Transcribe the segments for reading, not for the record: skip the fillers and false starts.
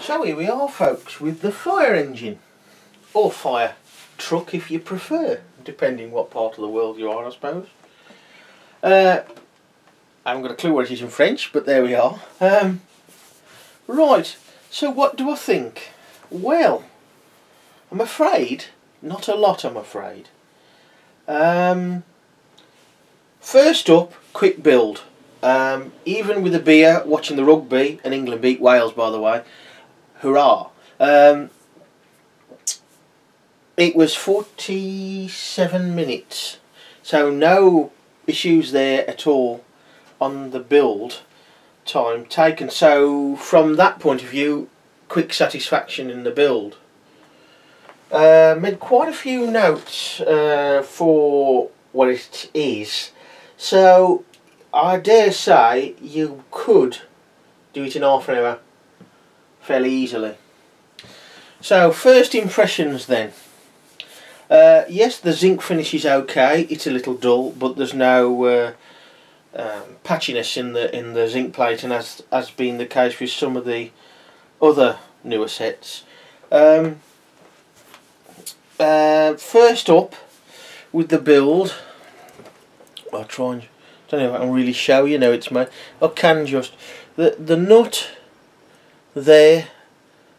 So here we are, folks, with the fire engine, or fire truck if you prefer, depending what part of the world you are, I suppose. I haven't got a clue what it is in French, but there we are. Right, so what do I think? Well, I'm afraid, not a lot I'm afraid. First up, quick build. Even with a beer, watching the rugby, and England beat Wales, by the way, hurrah. It was 47 minutes, so no issues there at all on the build time taken. So from that point of view, quick satisfaction in the build. Made quite a few notes for what it is, so I dare say you could do it in half an hour fairly easily. So first impressions then. Yes, the zinc finish is okay. It's a little dull, but there's no patchiness in the zinc plate, and as has been the case with some of the other newer sets. First up with the build, I'll try and don't know if I can really show you now it's made. I can just the nut there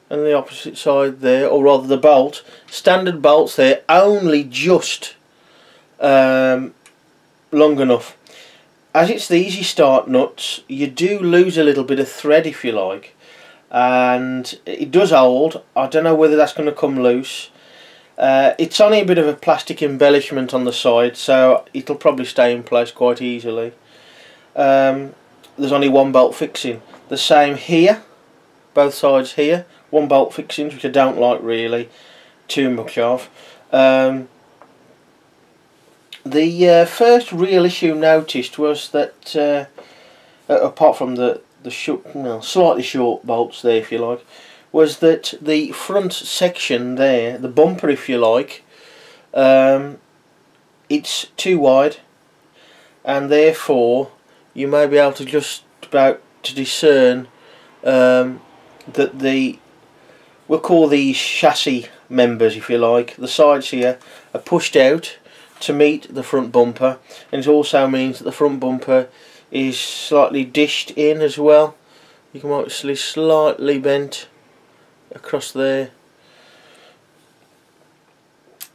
and the opposite side there, or rather the bolt, standard bolts there, only just long enough. As it's the easy start nuts, you do lose a little bit of thread if you like, and it does hold. I don't know whether that's going to come loose. It's only a bit of a plastic embellishment on the side, so it'll probably stay in place quite easily. There's only one bolt fixing. The same here, both sides here, one bolt fixings, which I don't like really too much of. The first real issue noticed was that apart from the slightly short bolts there if you like, was that the front section there, the bumper if you like, it's too wide, and therefore you may be able to just about to discern that we'll call these chassis members if you like, the sides here are pushed out to meet the front bumper, and it also means that the front bumper is slightly dished in as well. You can actually slightly bent across there.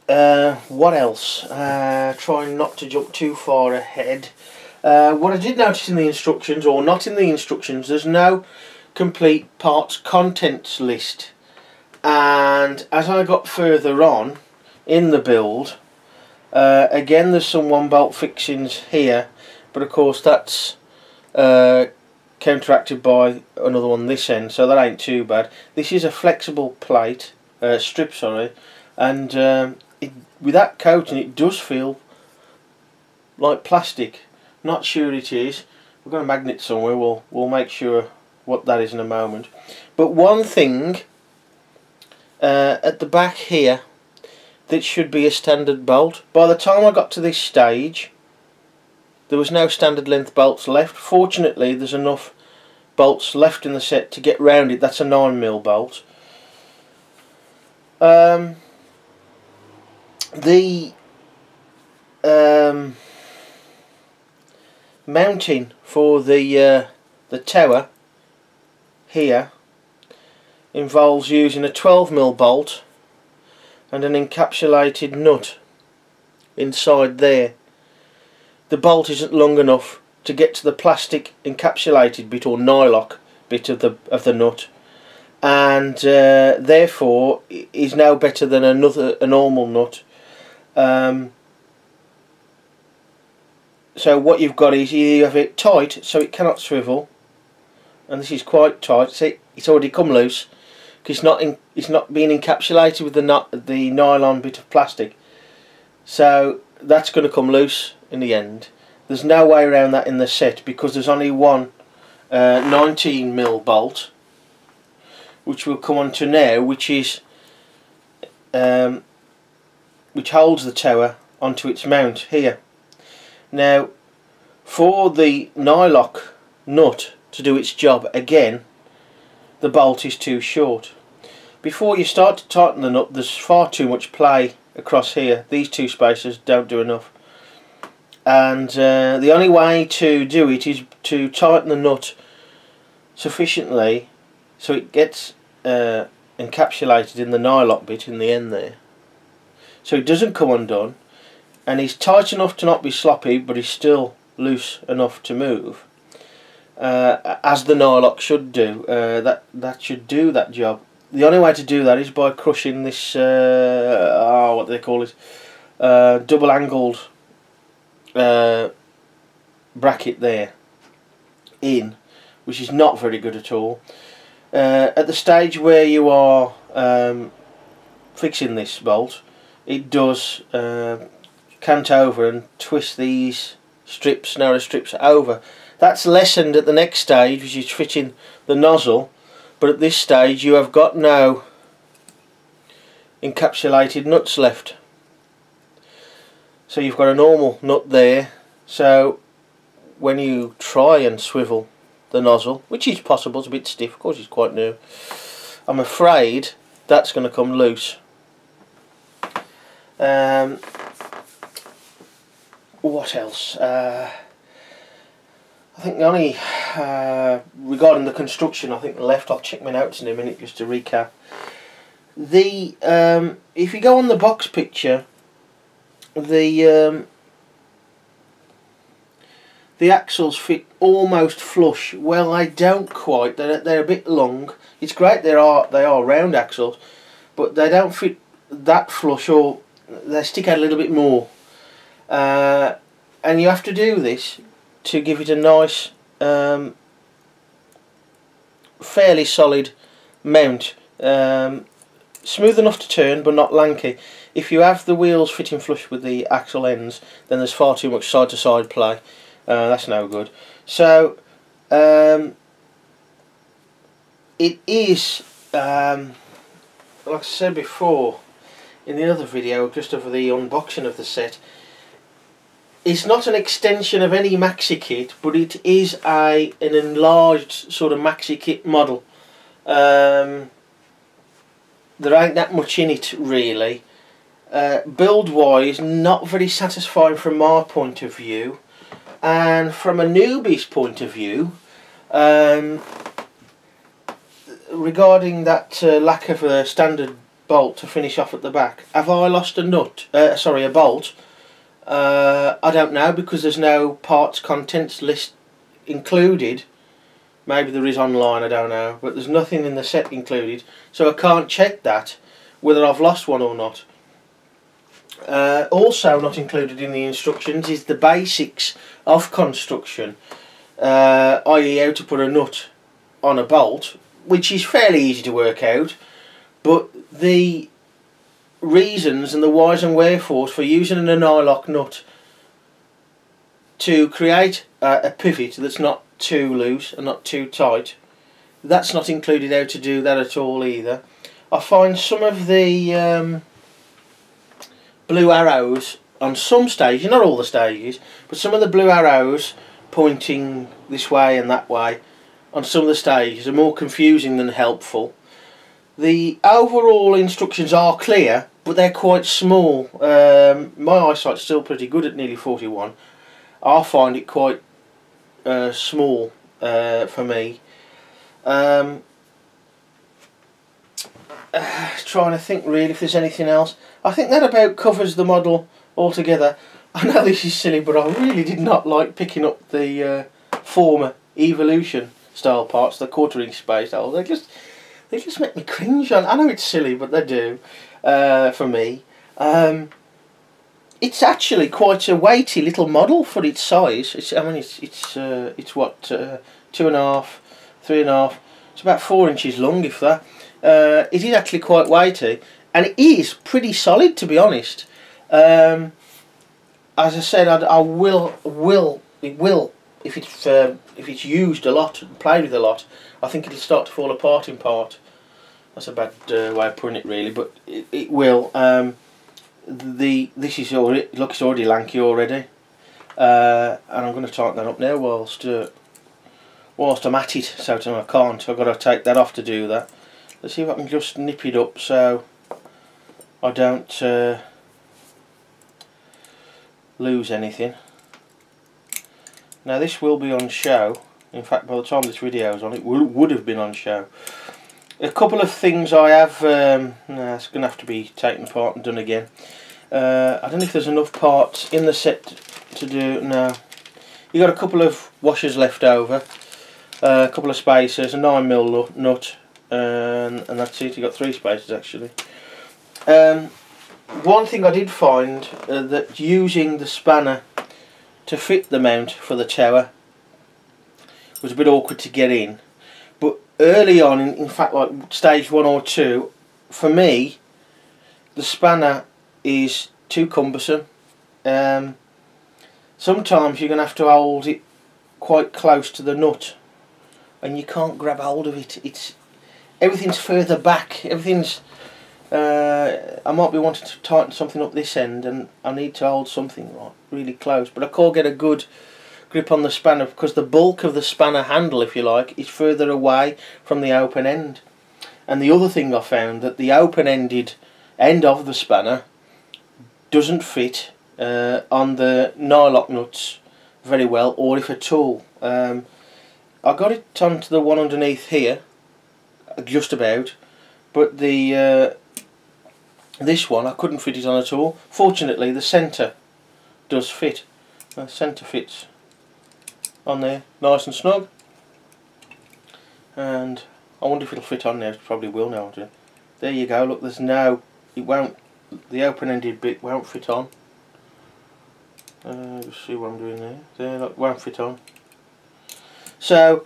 What else? Trying not to jump too far ahead. What I did notice in the instructions, or not in the instructions, there's no complete parts contents list, and as I got further on in the build, again there's some one bolt fixings here, but of course that's counteracted by another one this end, so that ain't too bad. This is a flexible plate, strip sorry, and with that coating it does feel like plastic. Not sure it is. We've got a magnet somewhere, we'll make sure what that is in a moment. But one thing at the back here that should be a standard bolt, by the time I got to this stage there was no standard length bolts left. Fortunately there's enough bolts left in the set to get round it. That's a 9mm bolt. The mounting for the tower here involves using a 12mm bolt and an encapsulated nut inside there. The bolt isn't long enough to get to the plastic encapsulated bit or nylock bit of the nut, and therefore is no better than a normal nut. So what you've got is you have it tight so it cannot swivel, and this is quite tight. See, it's already come loose because it's not being encapsulated with the nylon bit of plastic, so that's going to come loose in the end. There's no way around that in the set because there's only one 19mm bolt, which we'll come on to now, which is which holds the tower onto its mount here. Now, for the nylock nut to do its job again, the bolt is too short. Before you start to tighten the nut, there's far too much play across here. These two spaces don't do enough, and the only way to do it is to tighten the nut sufficiently so it gets encapsulated in the nylock bit in the end there, so it doesn't come undone, and it's tight enough to not be sloppy, but it's still loose enough to move, as the nylock should do. That should do that job. The only way to do that is by crushing this what do they call it, double angled bracket there in, which is not very good at all. At the stage where you are fixing this bolt, it does cant over and twist these strips, narrow strips, over. That's lessened at the next stage, which is fitting the nozzle, but at this stage you have got no encapsulated nuts left, so you've got a normal nut there. So when you try and swivel the nozzle, which is possible, it's a bit stiff, of course it's quite new, I'm afraid that's going to come loose. What else? I think the only, regarding the construction, I think left, I'll check my notes in a minute just to recap. If you go on the box picture, the axles fit almost flush. Well, I don't quite. They're a bit long. It's great they are round axles, but they don't fit that flush, or they stick out a little bit more. And you have to do this to give it a nice, fairly solid mount. Smooth enough to turn, but not lanky. If you have the wheels fitting flush with the axle ends, then there's far too much side to side play. That's no good. So it is, like I said before in the other video, just over the unboxing of the set, it's not an extension of any maxi kit, but it is an enlarged sort of maxi kit model. There ain't that much in it really. Build wise, not very satisfying from my point of view, and from a newbie's point of view, regarding that lack of a standard bolt to finish off at the back. Have I lost a nut? Sorry, a bolt? I don't know, because there's no parts contents list included. Maybe there is online, I don't know, but there's nothing in the set included, so I can't check that, whether I've lost one or not. Also not included in the instructions is the basics of construction, i.e. how to put a nut on a bolt, which is fairly easy to work out, but the reasons and the whys and wherefores for using an nylock nut to create a pivot that's not too loose and not too tight, that's not included how to do that at all either. I find some of the blue arrows on some stages, not all the stages, but some of the blue arrows pointing this way and that way on some of the stages are more confusing than helpful. The overall instructions are clear, but they're quite small. My eyesight's still pretty good at nearly 41. I find it quite small for me. Trying to think really if there's anything else. I think that about covers the model altogether. I know this is silly, but I really did not like picking up the former Evolution style parts, the 1/4 inch space holes. They just make me cringe. I know it's silly, but they do for me. It's actually quite a weighty little model for its size. I mean, it's what 2.5, 3.5. It's about 4 inches long, if that. It is actually quite weighty, and it is pretty solid, to be honest. As I said, it will if it's used a lot and played with a lot, I think it'll start to fall apart in part. That's a bad way of putting it, really, but it will. This is already, look, it's already lanky already, and I'm going to tighten that up now whilst whilst I'm at it, so I can't. I've got to take that off to do that. Let's see if I can just nip it up so I don't lose anything. Now this will be on show. In fact, by the time this video is on, it would have been on show. A couple of things I have, it's going to have to be taken apart and done again. I don't know if there's enough parts in the set to do. No. You got a couple of washers left over, a couple of spacers, a 9mm nut, and that's it. You got 3 spacers actually. One thing I did find that using the spanner to fit the mount for the tower was a bit awkward to get in, but early on, in fact like stage 1 or 2, for me the spanner is too cumbersome. Sometimes you're going to have to hold it quite close to the nut and you can't grab hold of it. Everything's further back, everything's I might be wanting to tighten something up this end and I need to hold something right really close, but I can't get a good grip on the spanner because the bulk of the spanner handle, if you like, is further away from the open end. And the other thing I found, that the open-ended end of the spanner doesn't fit on the nylock nuts very well, or if at all. I got it onto the one underneath here, just about, but the this one I couldn't fit it on at all. Fortunately the centre does fit. The centre fits on there nice and snug, and I wonder if it'll fit on there. It probably will now. There you go, look, there's no, it won't, the open-ended bit won't fit on. Just see what I'm doing there. There, look, won't fit on. So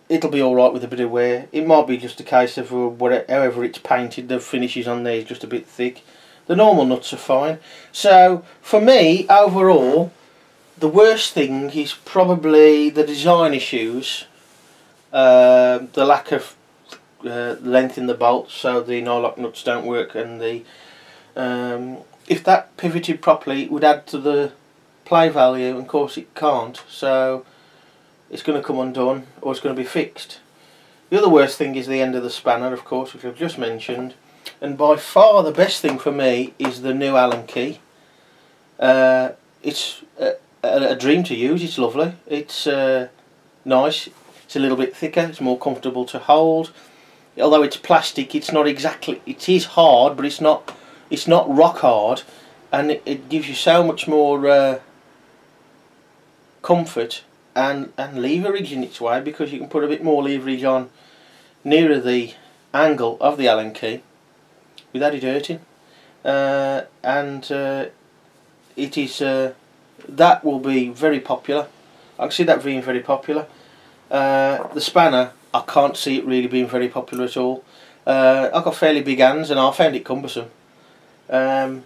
it'll be alright with a bit of wear. It might be just a case of however it's painted, the finishes on there is just a bit thick. The normal nuts are fine. So for me, overall, the worst thing is probably the design issues, the lack of length in the bolts, so the nylock nuts don't work, and the if that pivoted properly, it would add to the play value, and of course it can't, so it's going to come undone or it's going to be fixed. The other worst thing is the end of the spanner, of course, which I've just mentioned. And by far the best thing for me is the new Allen key. It's a dream to use. It's lovely. It's nice. It's a little bit thicker. It's more comfortable to hold. Although it's plastic, it's not exactly. It is hard, but it's not rock hard, and it gives you so much more comfort and leverage in its way, because you can put a bit more leverage on nearer the angle of the Allen key without it hurting, and it is that will be very popular. I can see that being very popular. The spanner, I can't see it really being very popular at all. I've got fairly big hands and I found it cumbersome. I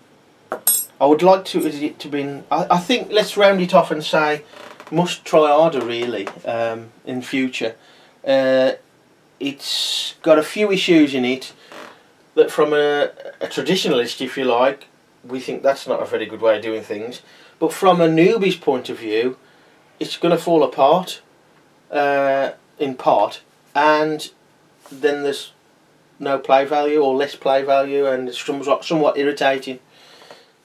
would like it to be. I think let's round it off and say must try harder really in future. It's got a few issues in it that from a traditionalist, if you like, we think that's not a very good way of doing things. But from a newbie's point of view, it's going to fall apart in part, and then there's no play value or less play value, and it's somewhat irritating.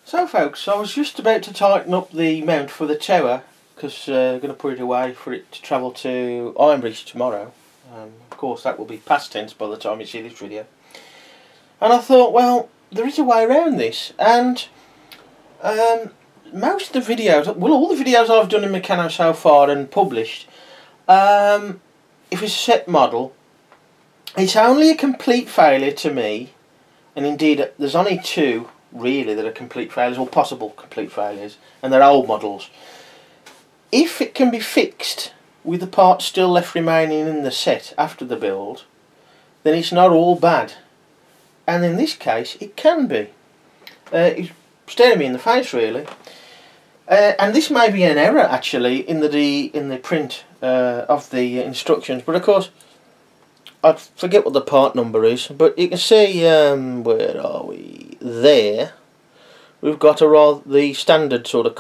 So folks, I was just about to tighten up the mount for the tower, because I'm going to put it away for it to travel to Ironbridge tomorrow. Of course that will be past tense by the time you see this video. And I thought, well, there is a way around this, and most of the videos, well, all the videos I've done in Meccano so far and published, if it's a set model, it's only a complete failure to me, and indeed there's only 2 really that are complete failures, or possible complete failures, and they're old models. If it can be fixed with the parts still left remaining in the set after the build, then it's not all bad. And in this case it can be. It's staring me in the face really. And this may be an error actually in the print of the instructions, but of course I forget what the part number is, but you can see where are we? There we've got the standard sort of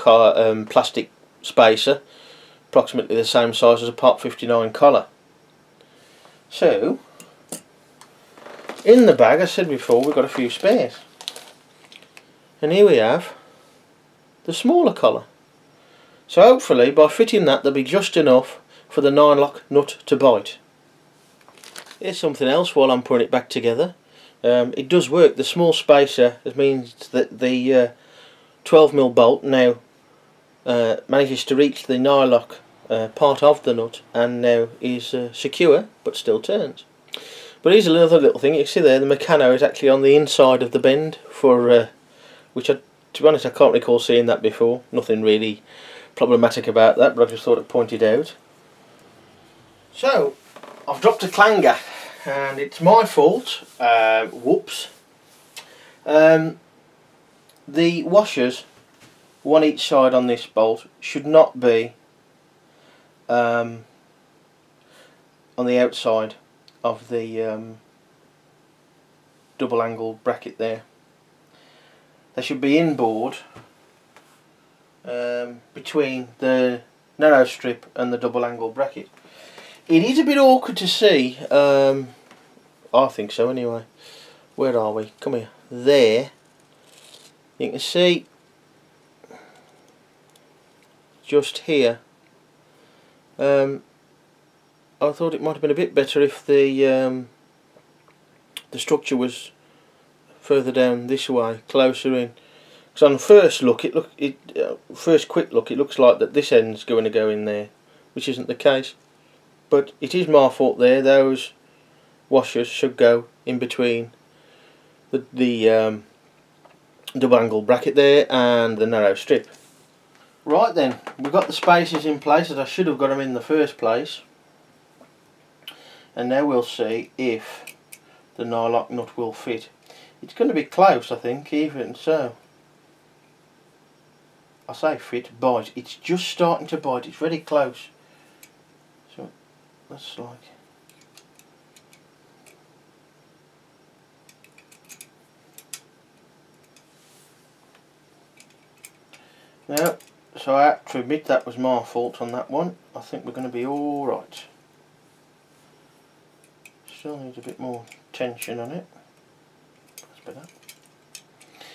plastic spacer, approximately the same size as a Part 59 collar. So in the bag, as I said before, we've got a few spares, and here we have the smaller collar. So hopefully by fitting that, there'll be just enough for the 9-lock nut to bite. Here's something else while I'm putting it back together. It does work. The small spacer means that the 12mm bolt now manages to reach the 9-lock part of the nut, and now is secure but still turns. But here's another little thing. You see there, the Meccano is actually on the inside of the bend, for which to be honest I can't recall seeing that before. Nothing really problematic about that, but I just thought I'd point it out. So I've dropped a clanger, and it's my fault. Whoops. The washers, one each side on this bolt, should not be on the outside of the double angle bracket there. They should be inboard between the narrow strip and the double angle bracket. It is a bit awkward to see, I think so anyway. Where are we? Come here. There. You can see just here. I thought it might have been a bit better if the structure was further down this way, closer in. Because on first look, first quick look, it looks like that this end's going to go in there, which isn't the case. But it is my fault there. Those washers should go in between the double angle bracket there and the narrow strip. Right then, we've got the spacers in place, as I should have got them in the first place. And now we'll see if the 9-lock nut will fit. It's going to be close, I think, even so. I say fit, bite. It's just starting to bite. It's very close. So that's like. Now, so I have to admit that was my fault on that one. I think we're going to be alright. Still needs a bit more tension on it. That's better.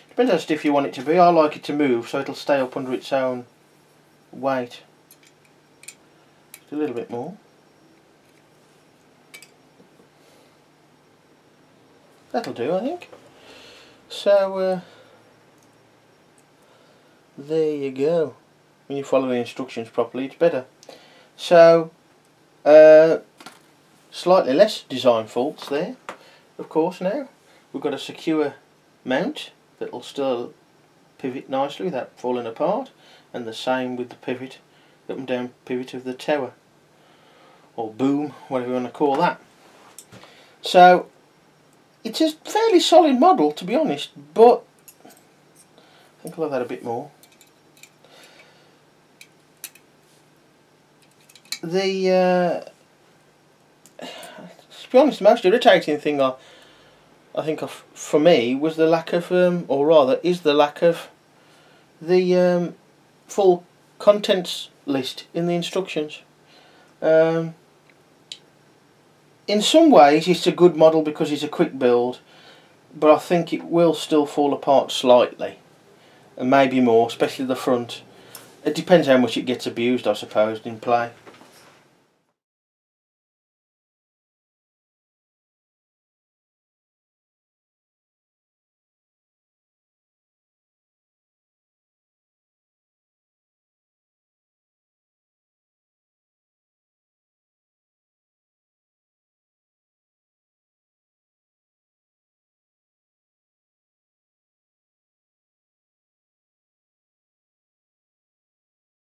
Depends how stiff you want it to be. I like it to move so it'll stay up under its own weight. Just a little bit more. That'll do, I think. So there you go. When you follow the instructions properly, it's better. So slightly less design faults there, of course. Now we've got a secure mount that will still pivot nicely without falling apart, and the same with the pivot, up and down pivot of the tower, or boom, whatever you want to call that. So it's a fairly solid model, to be honest, but I think I'll have that a bit more. To be honest, the most irritating thing I think of for me was the lack of, or rather is the lack of the full contents list in the instructions. In some ways it's a good model because it's a quick build, but I think it will still fall apart slightly, and maybe more, especially the front. It depends how much it gets abused, I suppose, in play.